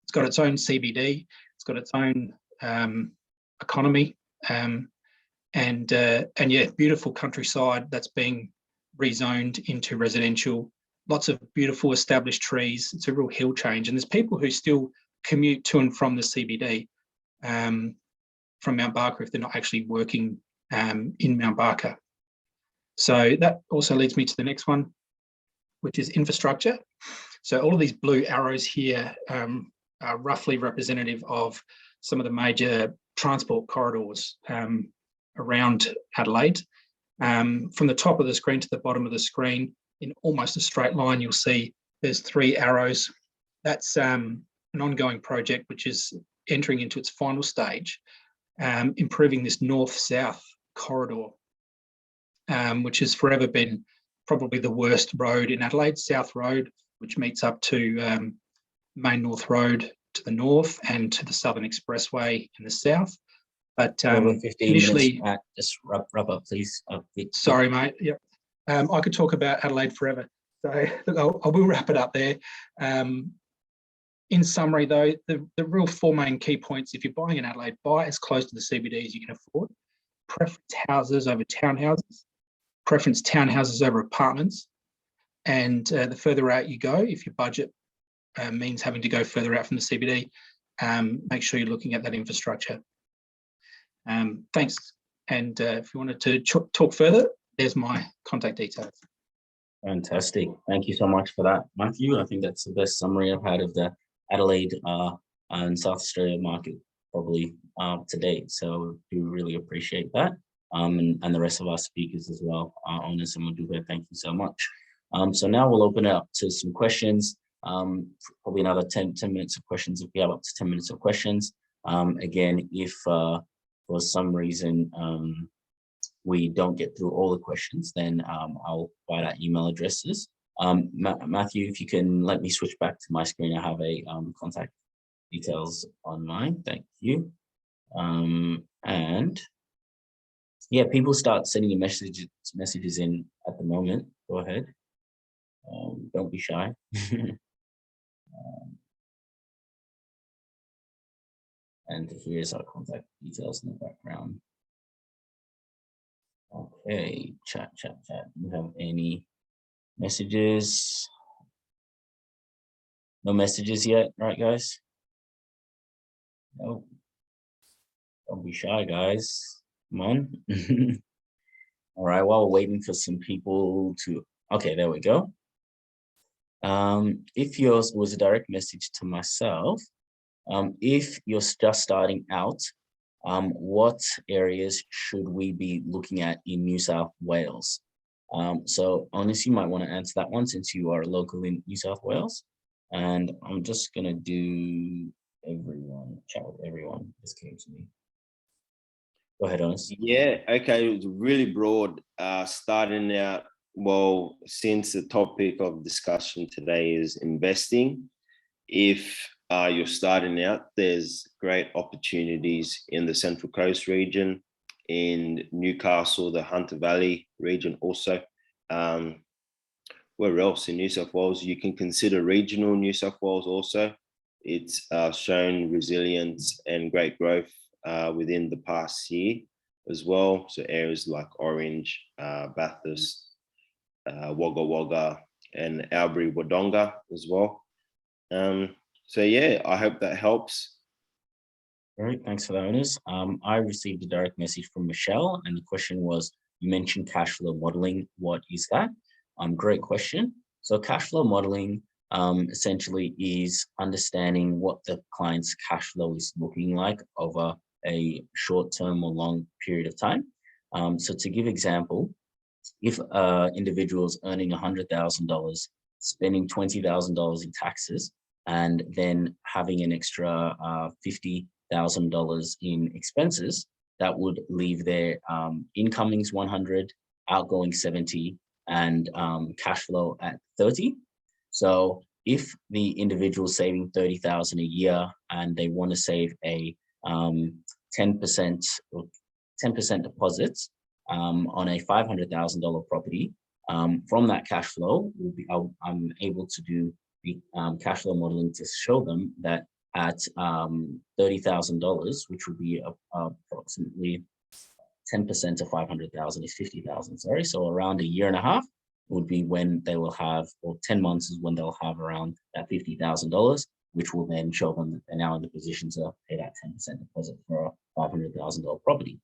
It's got its own CBD, it's got its own economy, and yeah, beautiful countryside that's being rezoned into residential. Lots of beautiful established trees. It's a real hill change, and there's people who still commute to and from the CBD from Mount Barker if they're not actually working in Mount Barker. So that also leads me to the next one, which is infrastructure. So all of these blue arrows here are roughly representative of some of the major transport corridors around Adelaide. From the top of the screen to the bottom of the screen, in almost a straight line, you'll see there's 3 arrows. That's an ongoing project which is entering into its final stage, improving this north-south corridor, which has forever been probably the worst road in Adelaide, South Road, which meets up to Main North Road to the north and to the Southern Expressway in the south. But
Over 15
initially,
minutes, Matt, just wrap up, please.
Sorry, mate. Yep. I could talk about Adelaide forever. So look, I will wrap it up there. In summary, though, the real 4 main key points, if you're buying in Adelaide, buy as close to the CBD as you can afford. Preference houses over townhouses. Preference townhouses over apartments. And the further out you go, if your budget means having to go further out from the CBD, make sure you're looking at that infrastructure. Thanks. And if you wanted to talk further, there's my contact details.
Fantastic. Thank you so much for that, Matthew. I think that's the best summary I've had of the Adelaide and South Australia market probably to date. So do really appreciate that. And the rest of our speakers as well, Onis and Modupe, thank you so much. So now we'll open it up to some questions, probably another 10 minutes of questions if we have up to 10 minutes of questions. Again, if for some reason we don't get through all the questions, then I'll provide our email addresses. Matthew, if you can let me switch back to my screen, I have a contact details on mine. Thank you. And yeah, people start sending you messages in at the moment. Go ahead. Don't be shy. And here's our contact details in the background. Okay, chat. Do you have any messages? No messages yet, right, guys? No. Don't be shy, guys. Come on. All right, while we're waiting for some people to, okay, there we go. If yours was a direct message to myself, if you're just starting out, what areas should we be looking at in New South Wales? So Onis, you might want to answer that one since you are local in New South Wales. And I'm just gonna do chat with everyone. This came to me. Go ahead, Onis.
Yeah, okay, it was really broad. Starting out, well, since the topic of discussion today is investing, if you're starting out, there's great opportunities in the Central Coast region, in Newcastle, the Hunter Valley region also. Where else in New South Wales? You can consider regional New South Wales also. It's shown resilience and great growth within the past year as well. So areas like Orange, Bathurst, Wagga Wagga, and Albury Wodonga as well. So yeah, I hope that helps.
Great, thanks for that, Onis. I received a direct message from Michelle, and the question was, you mentioned cash flow modeling. What is that? Great question. So cash flow modeling essentially is understanding what the client's cash flow is looking like over a short-term or long period of time. So to give example, if individual is earning $100,000, spending $20,000 in taxes, and then having an extra $50,000 in expenses, that would leave their incomings 100, outgoing 70, and cash flow at 30. So if the individual is saving 30,000 a year and they want to save a 10% deposits on a $500,000 property, from that cash flow, I'm able to do the cash flow modeling to show them that at $30,000, which would be approximately 10% of 500,000 is 50,000, sorry. So around a year and a half would be when they will have, or 10 months is when they'll have around that $50,000, which will then show them that they're now in the position to pay that 10% deposit for a $500,000 property.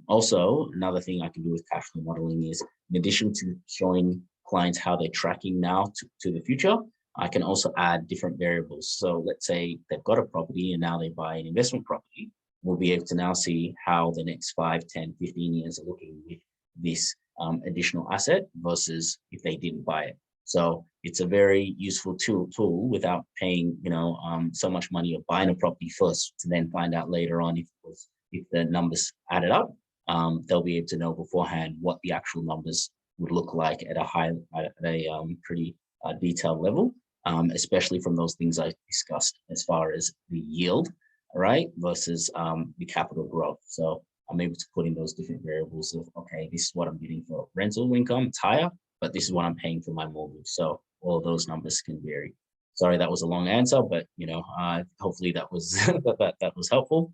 Also, another thing I can do with cash flow modeling is, in addition to showing clients how they're tracking now to the future, I can also add different variables. So let's say they've got a property and now they buy an investment property. we'll be able to now see how the next 5, 10, 15 years are looking with this additional asset versus if they didn't buy it. So it's a very useful tool without paying, so much money or buying a property first to then find out later on if the numbers added up. They'll be able to know beforehand what the actual numbers would look like at a pretty detailed level, especially from those things I discussed as far as the yield, right, versus the capital growth. So I'm able to put in those different variables of, okay, this is what I'm getting for rental income, it's higher, but this is what I'm paying for my mortgage. So all of those numbers can vary. Sorry, that was a long answer, but hopefully that was that was helpful.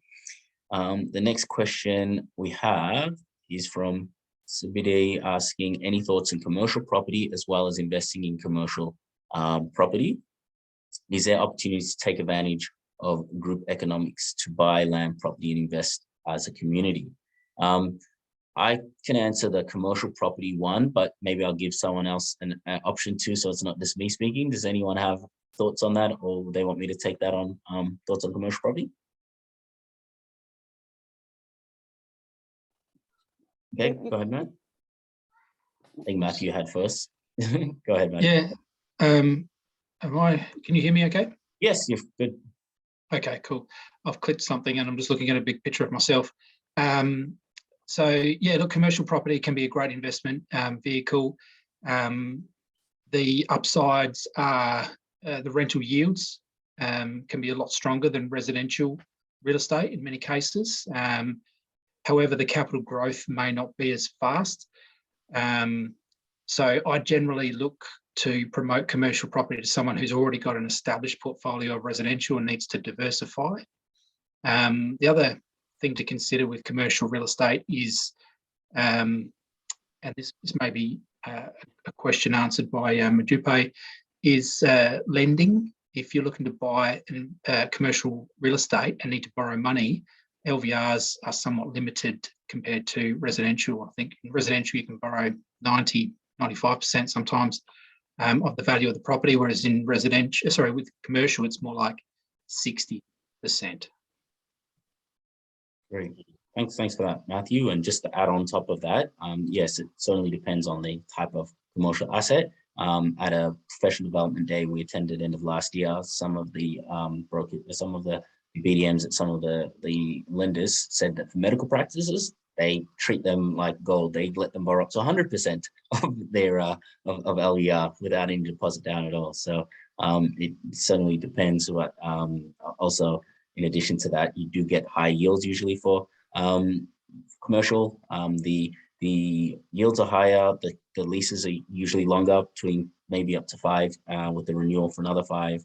The next question we have is from Sabide asking, any thoughts on commercial property as well as investing in commercial property? Is there opportunity to take advantage of group economics to buy land, property, and invest as a community? I can answer the commercial property one, but maybe I'll give someone else an option too, so it's not just me speaking. Does anyone have thoughts on that, or they want me to take that on, thoughts on commercial property? Okay, go ahead, Matt. I think Matthew had first. Go ahead, Matt.
Yeah. Can you hear me okay?
Yes, you're good.
Okay, cool. I've clicked something and I'm just looking at a big picture of myself. So yeah, look, commercial property can be a great investment vehicle. The upsides are the rental yields can be a lot stronger than residential real estate in many cases. However, the capital growth may not be as fast. So I generally look to promote commercial property to someone who's already got an established portfolio of residential and needs to diversify. The other thing to consider with commercial real estate is, and this may be a question answered by Modupe, is lending. If you're looking to buy commercial real estate and need to borrow money, LVRs are somewhat limited compared to residential. I think in residential you can borrow 90, 95% sometimes of the value of the property, whereas in with commercial, it's more like 60%.
Great. Thanks for that, Matthew. And just to add on top of that, yes, it certainly depends on the type of commercial asset. At a professional development day we attended end of last year, some of the BDMs at some of the lenders said that for medical practices, they treat them like gold. They let them borrow up to 100% of their of LVR without any deposit down at all. So it certainly depends. What also, in addition to that, you do get high yields usually for commercial. The yields are higher. The leases are usually longer, between maybe up to 5 with the renewal for another 5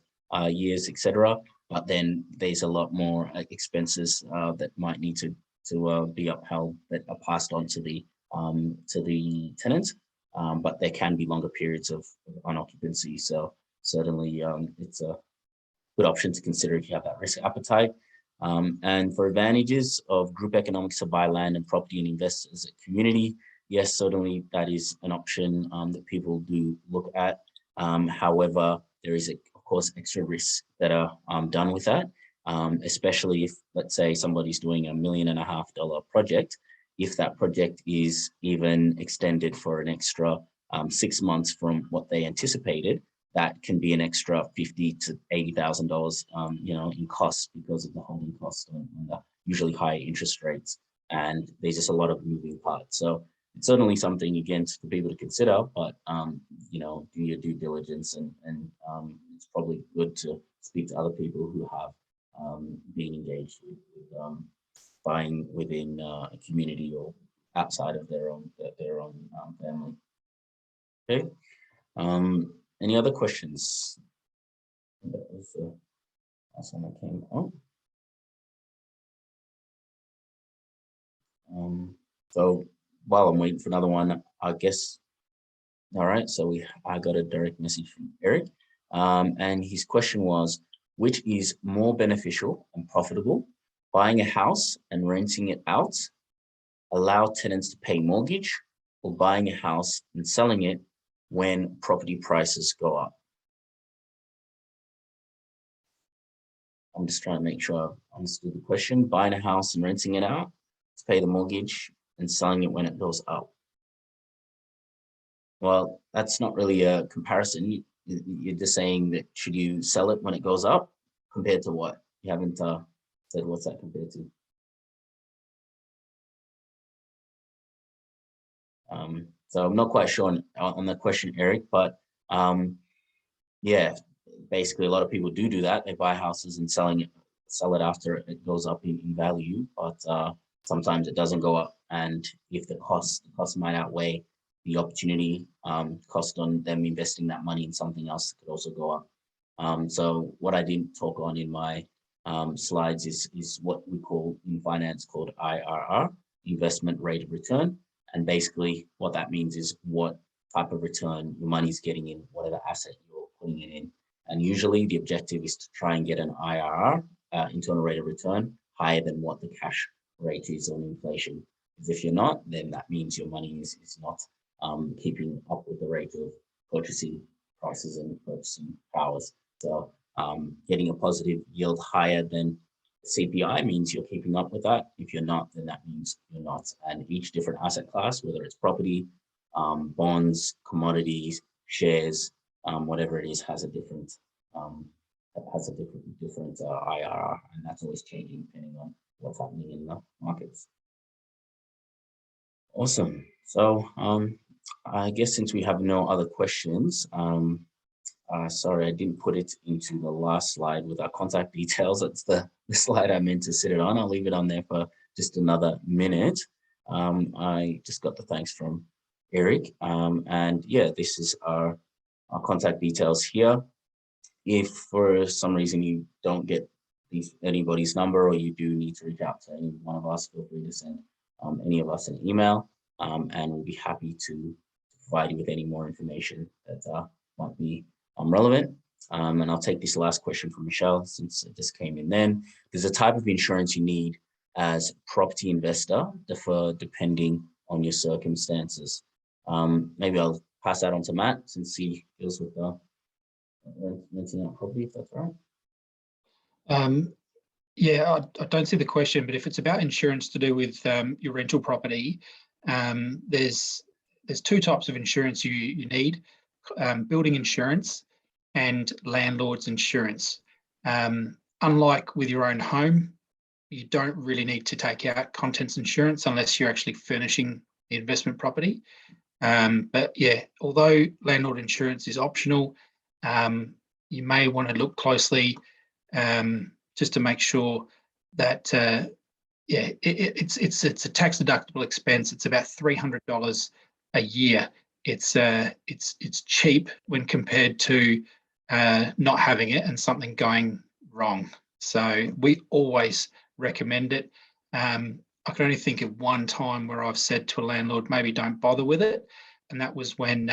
years, etc. But then there's a lot more expenses that might need to be upheld that are passed on to the tenants. But there can be longer periods of unoccupancy. So certainly it's a good option to consider if you have that risk appetite. And for advantages of group economics to buy land and property and invest as a community, yes, certainly that is an option that people do look at. However, there is, of course, extra risks that are done with that, especially if, let's say, somebody's doing $1.5 million project. If that project is even extended for an extra 6 months from what they anticipated, that can be an extra $50,000 to $80,000, in costs because of the holding costs and the usually high interest rates. And there's just a lot of moving parts. So it's certainly something, again, for people to consider, but, do your due diligence and it's probably good to speak to other people who have been engaged with buying within a community or outside of their own family. Okay. Any other questions? That was the last one that came on. So while I'm waiting for another one, I guess. All right, so I got a direct message from Eric, and his question was, which is more beneficial and profitable, buying a house and renting it out, allow tenants to pay mortgage, or buying a house and selling it when property prices go up? I'm just trying to make sure I understood the question. Buying a house and renting it out to pay the mortgage and selling it when it goes up. Well, that's not really a comparison. You're just saying that should you sell it when it goes up compared to what? You haven't said what's that compared to. So I'm not quite sure on that question, Eric, but yeah, basically a lot of people do that. They buy houses and sell it after it goes up in value, but sometimes it doesn't go up. And if the cost might outweigh the opportunity cost on them investing that money in something else that could also go up. So what I didn't talk on in my slides is what we call in finance called IRR, investment rate of return. And basically what that means is what type of return your money's getting in whatever asset you're putting it in. And usually the objective is to try and get an IRR, internal rate of return, higher than what the cash rate is on inflation. Because if you're not, then that means your money is not keeping up with the rate of purchasing prices and purchasing powers. So getting a positive yield higher than CPI means you're keeping up with that. If you're not, then that means you're not. And each different asset class, whether it's property, bonds, commodities, shares, whatever it is, has a different IRR, and that's always changing depending on what's happening in the markets. Awesome. So I guess since we have no other questions, sorry, I didn't put it into the last slide with our contact details. That's the slide I meant to sit it on. I'll leave it on there for just another minute. I just got the thanks from Eric. And yeah, this is our contact details here. If for some reason you don't get anybody's number or you do need to reach out to any one of us, feel free to send any of us an email, and we'll be happy to provide you with any more information that might be relevant. And I'll take this last question from Michelle since it just came in then. There's a type of insurance you need as property investor depending on your circumstances. Maybe I'll pass that on to Matt since he deals with renting out property, if that's right.
Yeah, I don't see the question, but if it's about insurance to do with your rental property, there's two types of insurance you need, building insurance and landlord's insurance. Unlike with your own home, you don't really need to take out contents insurance unless you're actually furnishing the investment property. But yeah, although landlord insurance is optional, you may want to look closely just to make sure that yeah, it's a tax deductible expense. It's about $300 a year. It's cheap when compared to not having it and something going wrong. So we always recommend it. I can only think of one time where I've said to a landlord, maybe don't bother with it. And that was when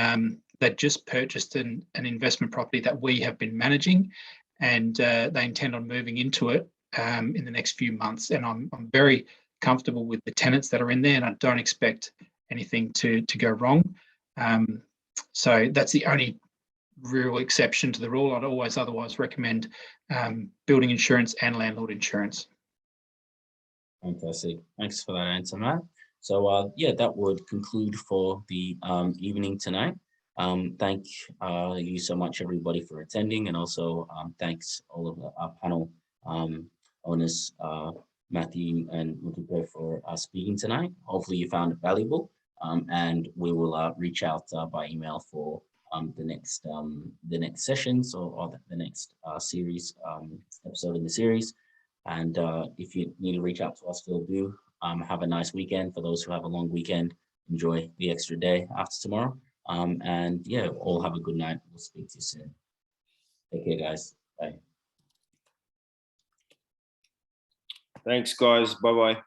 they just purchased an investment property that we have been managing, and they intend on moving into it in the next few months. And I'm very comfortable with the tenants that are in there, and I don't expect anything to go wrong. So that's the only real exception to the rule. I'd always otherwise recommend building insurance and landlord insurance.
Fantastic. Thanks for that answer, Matt. So yeah, that would conclude for the evening tonight. Thank you so much, everybody, for attending, and also thanks all of our panel, Onis, Matthew, and Modupe for speaking tonight. Hopefully you found it valuable, and we will reach out by email for the next sessions or the next series episode in the series. And if you need to reach out to us, feel do. Have a nice weekend. For those who have a long weekend, enjoy the extra day after tomorrow. And yeah, all have a good night. We'll speak to you soon. Take care, guys. Bye.
Thanks, guys. Bye-bye.